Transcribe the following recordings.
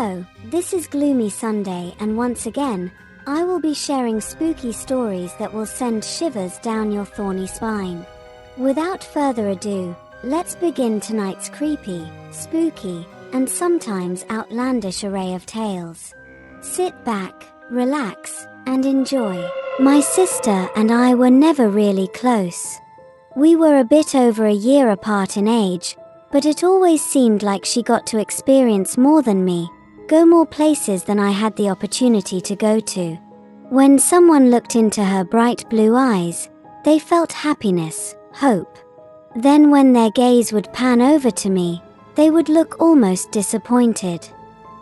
Hello, this is Gloomy Sunday, and once again, I will be sharing spooky stories that will send shivers down your thorny spine. Without further ado, let's begin tonight's creepy, spooky, and sometimes outlandish array of tales. Sit back, relax, and enjoy. My sister and I were never really close. We were a bit over a year apart in age, but it always seemed like she got to experience more than me, go more places than I had the opportunity to go to. When someone looked into her bright blue eyes, they felt happiness, hope. Then when their gaze would pan over to me, they would look almost disappointed.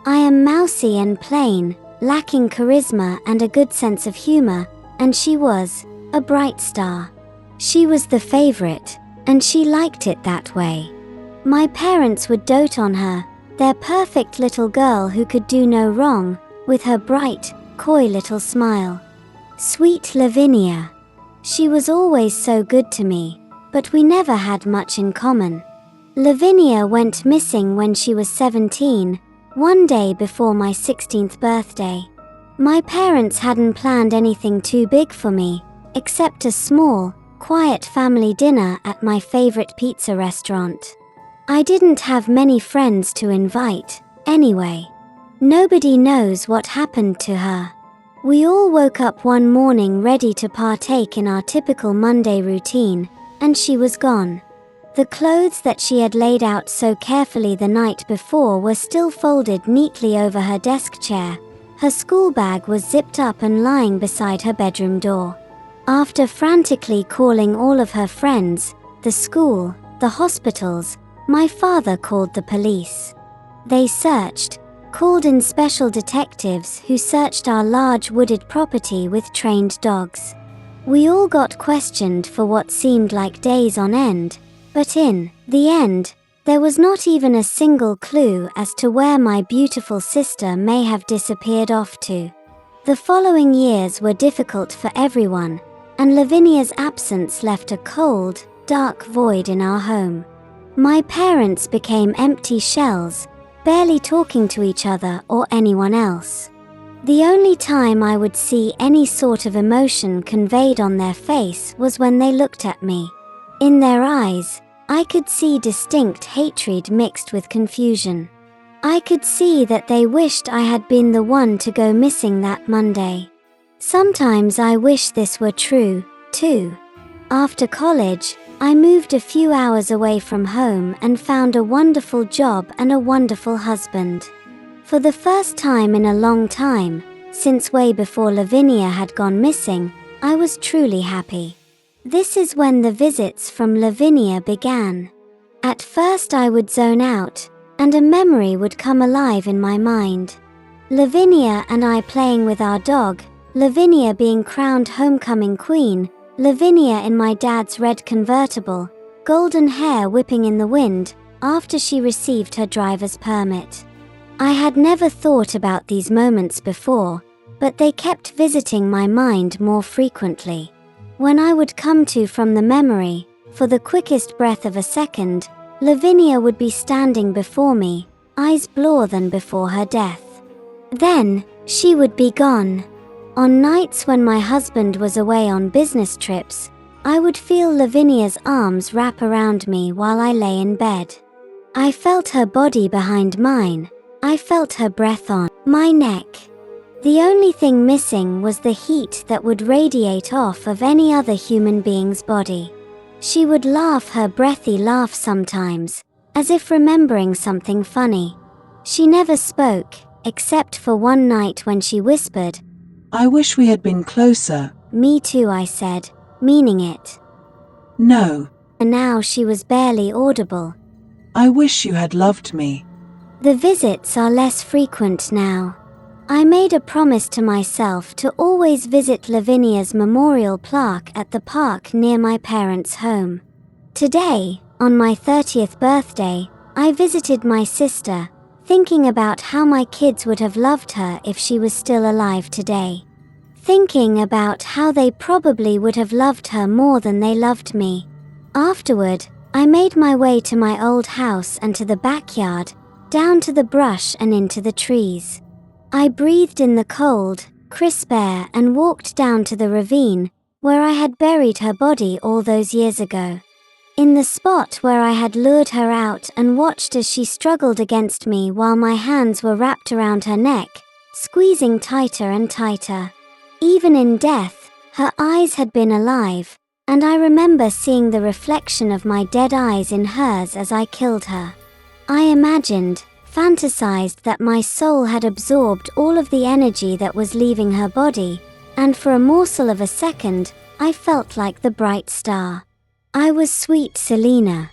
I am mousy and plain, lacking charisma and a good sense of humor, and she was a bright star. She was the favorite, and she liked it that way. My parents would dote on her, their perfect little girl who could do no wrong, with her bright, coy little smile. Sweet Lavinia. She was always so good to me, but we never had much in common. Lavinia went missing when she was 17, one day before my 16th birthday. My parents hadn't planned anything too big for me, except a small, quiet family dinner at my favorite pizza restaurant. I didn't have many friends to invite, anyway. Nobody knows what happened to her. We all woke up one morning ready to partake in our typical Monday routine, and she was gone. The clothes that she had laid out so carefully the night before were still folded neatly over her desk chair. Her school bag was zipped up and lying beside her bedroom door. After frantically calling all of her friends, the school, the hospitals, my father called the police. They searched, called in special detectives who searched our large wooded property with trained dogs. We all got questioned for what seemed like days on end, but in the end, there was not even a single clue as to where my beautiful sister may have disappeared off to. The following years were difficult for everyone, and Lavinia's absence left a cold, dark void in our home. My parents became empty shells, barely talking to each other or anyone else. The only time I would see any sort of emotion conveyed on their face was when they looked at me. In their eyes, I could see distinct hatred mixed with confusion. I could see that they wished I had been the one to go missing that Monday. Sometimes I wish this were true, too. After college, I moved a few hours away from home and found a wonderful job and a wonderful husband. For the first time in a long time, since way before Lavinia had gone missing, I was truly happy. This is when the visits from Lavinia began. At first I would zone out, and a memory would come alive in my mind. Lavinia and I playing with our dog, Lavinia being crowned homecoming queen, Lavinia in my dad's red convertible, golden hair whipping in the wind, after she received her driver's permit. I had never thought about these moments before, but they kept visiting my mind more frequently. When I would come to from the memory, for the quickest breath of a second, Lavinia would be standing before me, eyes bluer than before her death. Then, she would be gone. On nights when my husband was away on business trips, I would feel Lavinia's arms wrap around me while I lay in bed. I felt her body behind mine. I felt her breath on my neck. The only thing missing was the heat that would radiate off of any other human being's body. She would laugh her breathy laugh sometimes, as if remembering something funny. She never spoke, except for one night when she whispered, "I wish we had been closer." "Me too," I said, meaning it. "No. And now she was barely audible. I wish you had loved me." The visits are less frequent now. I made a promise to myself to always visit Lavinia's memorial plaque at the park near my parents' home. Today, on my 30th birthday, I visited my sister, thinking about how my kids would have loved her if she was still alive today. Thinking about how they probably would have loved her more than they loved me. Afterward, I made my way to my old house and to the backyard, down to the brush and into the trees. I breathed in the cold, crisp air and walked down to the ravine, where I had buried her body all those years ago. In the spot where I had lured her out and watched as she struggled against me while my hands were wrapped around her neck, squeezing tighter and tighter. Even in death, her eyes had been alive, and I remember seeing the reflection of my dead eyes in hers as I killed her. I imagined, fantasized that my soul had absorbed all of the energy that was leaving her body, and for a morsel of a second, I felt like the bright star. I was sweet Selena.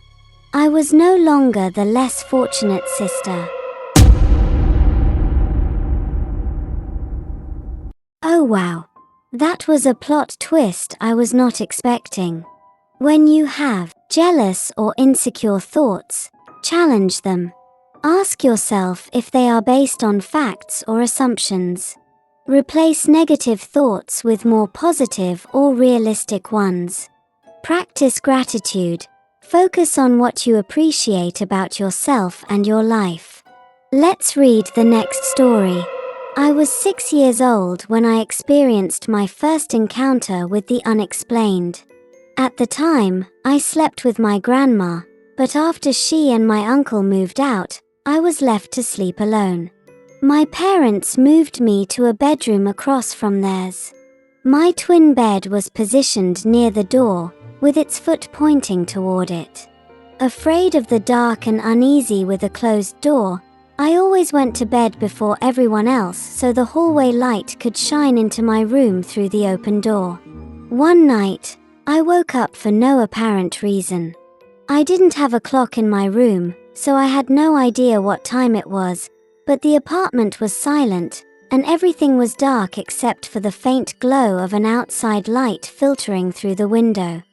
I was no longer the less fortunate sister. Oh wow. That was a plot twist I was not expecting. When you have jealous or insecure thoughts, challenge them. Ask yourself if they are based on facts or assumptions. Replace negative thoughts with more positive or realistic ones. Practice gratitude. Focus on what you appreciate about yourself and your life. Let's read the next story. I was 6 years old when I experienced my first encounter with the unexplained. At the time, I slept with my grandma, but after she and my uncle moved out, I was left to sleep alone. My parents moved me to a bedroom across from theirs. My twin bed was positioned near the door, with its foot pointing toward it. Afraid of the dark and uneasy with a closed door, I always went to bed before everyone else so the hallway light could shine into my room through the open door. One night, I woke up for no apparent reason. I didn't have a clock in my room, so I had no idea what time it was, but the apartment was silent, and everything was dark except for the faint glow of an outside light filtering through the window.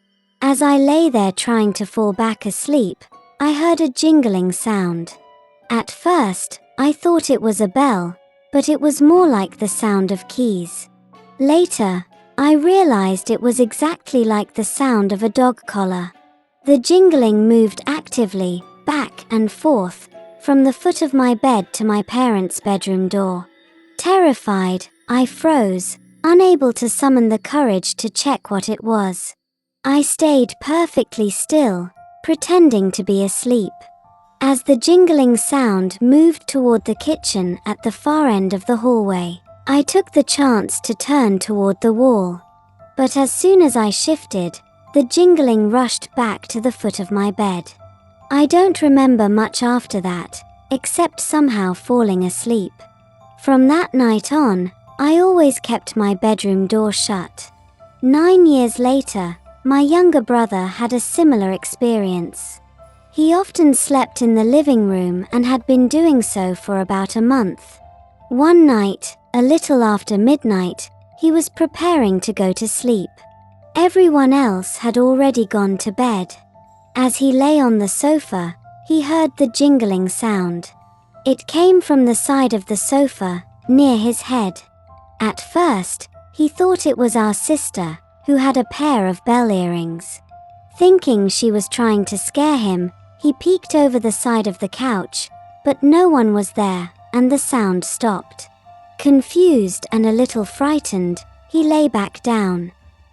As I lay there trying to fall back asleep, I heard a jingling sound. At first, I thought it was a bell, but it was more like the sound of keys. Later, I realized it was exactly like the sound of a dog collar. The jingling moved actively, back and forth, from the foot of my bed to my parents' bedroom door. Terrified, I froze, unable to summon the courage to check what it was. I stayed perfectly still, pretending to be asleep. As the jingling sound moved toward the kitchen at the far end of the hallway, I took the chance to turn toward the wall. But as soon as I shifted, the jingling rushed back to the foot of my bed. I don't remember much after that, except somehow falling asleep. From that night on, I always kept my bedroom door shut. 9 years later, my younger brother had a similar experience. He often slept in the living room and had been doing so for about a month. One night, a little after midnight, he was preparing to go to sleep. Everyone else had already gone to bed. As he lay on the sofa, he heard the jingling sound. It came from the side of the sofa, near his head. At first, he thought it was our sister, who had a pair of bell earrings. Thinking she was trying to scare him, he peeked over the side of the couch, but no one was there, and the sound stopped. Confused and a little frightened, he lay back down.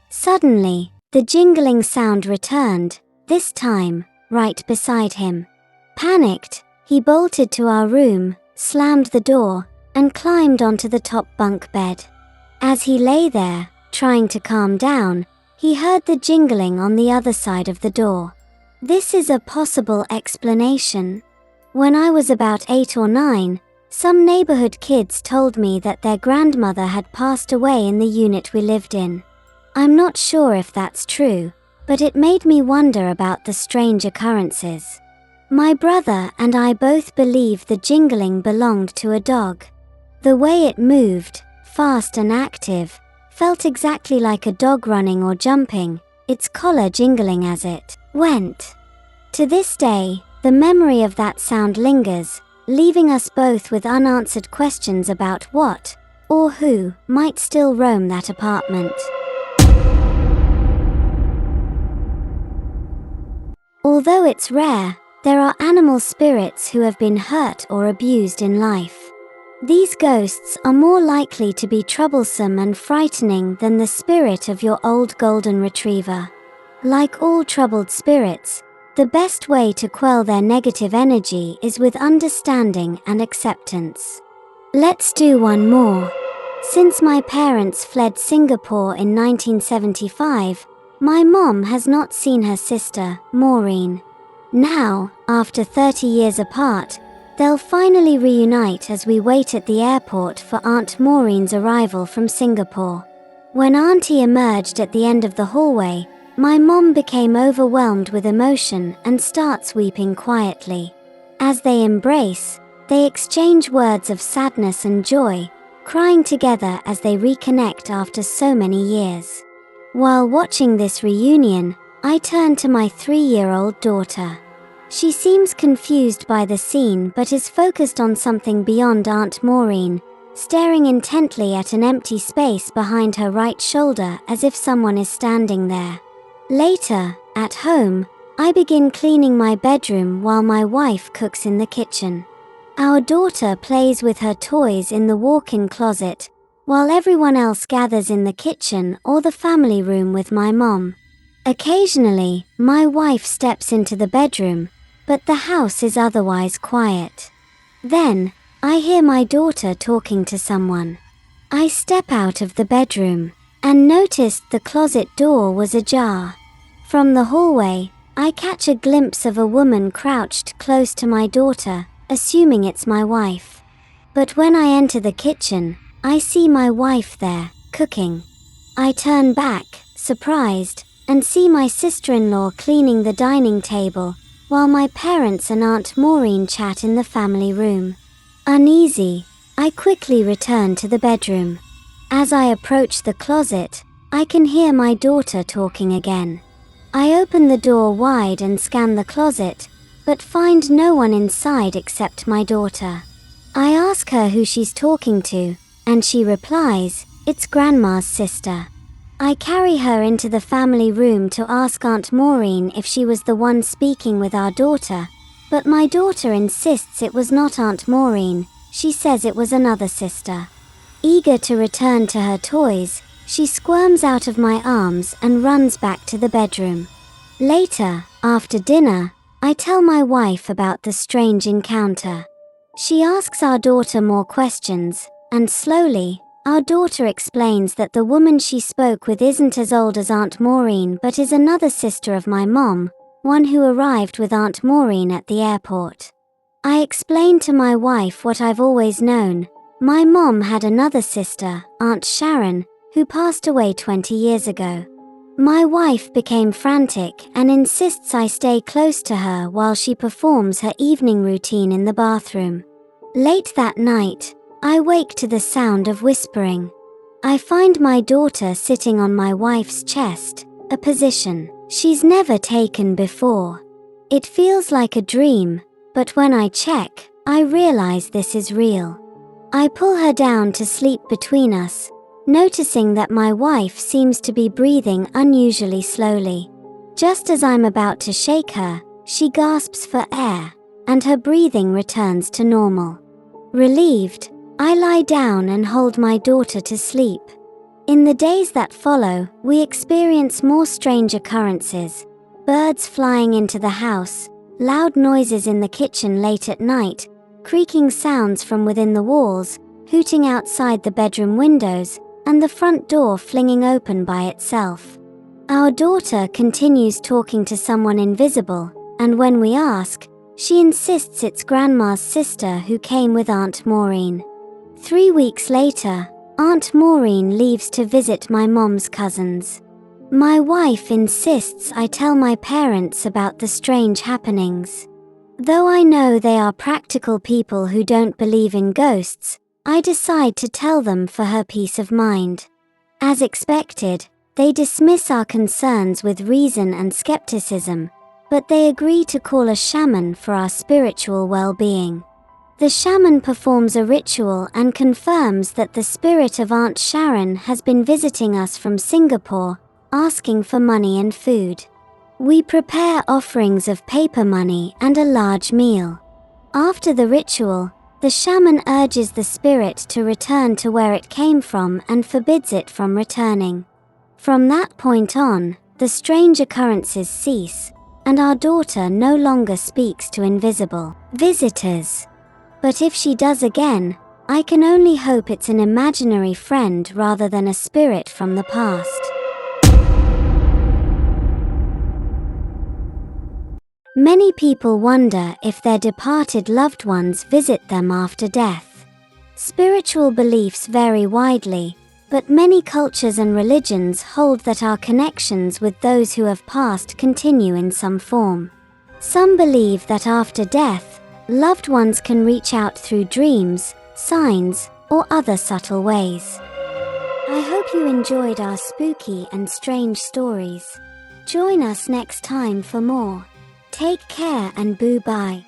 Suddenly, the jingling sound returned, this time, right beside him. Panicked, he bolted to our room, slammed the door, and climbed onto the top bunk bed. As he lay there, trying to calm down, he heard the jingling on the other side of the door. This is a possible explanation. When I was about 8 or 9, some neighborhood kids told me that their grandmother had passed away in the unit we lived in. I'm not sure if that's true, but it made me wonder about the strange occurrences. My brother and I both believe the jingling belonged to a dog. The way it moved, fast and active, felt exactly like a dog running or jumping, its collar jingling as it went. To this day, the memory of that sound lingers, leaving us both with unanswered questions about what, or who, might still roam that apartment. Although it's rare, There are animal spirits who have been hurt or abused in life. These ghosts are more likely to be troublesome and frightening than the spirit of your old golden retriever. Like all troubled spirits, the best way to quell their negative energy is with understanding and acceptance. Let's do one more. Since my parents fled Singapore in 1975, my mom has not seen her sister, Maureen. Now, after 30 years apart, they'll finally reunite as we wait at the airport for Aunt Maureen's arrival from Singapore. When Auntie emerged at the end of the hallway, my mom became overwhelmed with emotion and starts weeping quietly. As they embrace, they exchange words of sadness and joy, crying together as they reconnect after so many years. While watching this reunion, I turn to my 3-year-old daughter. She seems confused by the scene but is focused on something beyond Aunt Maureen, staring intently at an empty space behind her right shoulder as if someone is standing there. Later, at home, I begin cleaning my bedroom while my wife cooks in the kitchen. Our daughter plays with her toys in the walk-in closet, while everyone else gathers in the kitchen or the family room with my mom. Occasionally, my wife steps into the bedroom, but the house is otherwise quiet. Then, I hear my daughter talking to someone. I step out of the bedroom and noticed the closet door was ajar. From the hallway, I catch a glimpse of a woman crouched close to my daughter, assuming it's my wife. But when I enter the kitchen, I see my wife there, cooking. I turn back, surprised, and see my sister-in-law cleaning the dining table, while my parents and Aunt Maureen chat in the family room. Uneasy, I quickly return to the bedroom. As I approach the closet, I can hear my daughter talking again. I open the door wide and scan the closet, but find no one inside except my daughter. I ask her who she's talking to, and she replies, "It's Grandma's sister." I carry her into the family room to ask Aunt Maureen if she was the one speaking with our daughter, but my daughter insists it was not Aunt Maureen. She says it was another sister. Eager to return to her toys, she squirms out of my arms and runs back to the bedroom. Later, after dinner, I tell my wife about the strange encounter. She asks our daughter more questions, and slowly, our daughter explains that the woman she spoke with isn't as old as Aunt Maureen but is another sister of my mom, one who arrived with Aunt Maureen at the airport. I explain to my wife what I've always known. My mom had another sister, Aunt Sharon, who passed away 20 years ago. My wife became frantic and insists I stay close to her while she performs her evening routine in the bathroom. Late that night, I wake to the sound of whispering. I find my daughter sitting on my wife's chest, a position she's never taken before. It feels like a dream, but when I check, I realize this is real. I pull her down to sleep between us, noticing that my wife seems to be breathing unusually slowly. Just as I'm about to shake her, she gasps for air, and her breathing returns to normal. Relieved, I lie down and hold my daughter to sleep. In the days that follow, we experience more strange occurrences. Birds flying into the house, loud noises in the kitchen late at night, creaking sounds from within the walls, hooting outside the bedroom windows, and the front door flinging open by itself. Our daughter continues talking to someone invisible, and when we ask, she insists it's Grandma's sister who came with Aunt Maureen. 3 weeks later, Aunt Maureen leaves to visit my mom's cousins. My wife insists I tell my parents about the strange happenings. Though I know they are practical people who don't believe in ghosts, I decide to tell them for her peace of mind. As expected, they dismiss our concerns with reason and skepticism, but they agree to call a shaman for our spiritual well-being. The shaman performs a ritual and confirms that the spirit of Aunt Sharon has been visiting us from Singapore, asking for money and food. We prepare offerings of paper money and a large meal. After the ritual, the shaman urges the spirit to return to where it came from and forbids it from returning. From that point on, the strange occurrences cease, and our daughter no longer speaks to invisible visitors. But if she does again, I can only hope it's an imaginary friend rather than a spirit from the past. Many people wonder if their departed loved ones visit them after death. Spiritual beliefs vary widely, but many cultures and religions hold that our connections with those who have passed continue in some form. Some believe that after death, loved ones can reach out through dreams, signs, or other subtle ways. I hope you enjoyed our spooky and strange stories. Join us next time for more. Take care and boo-bye.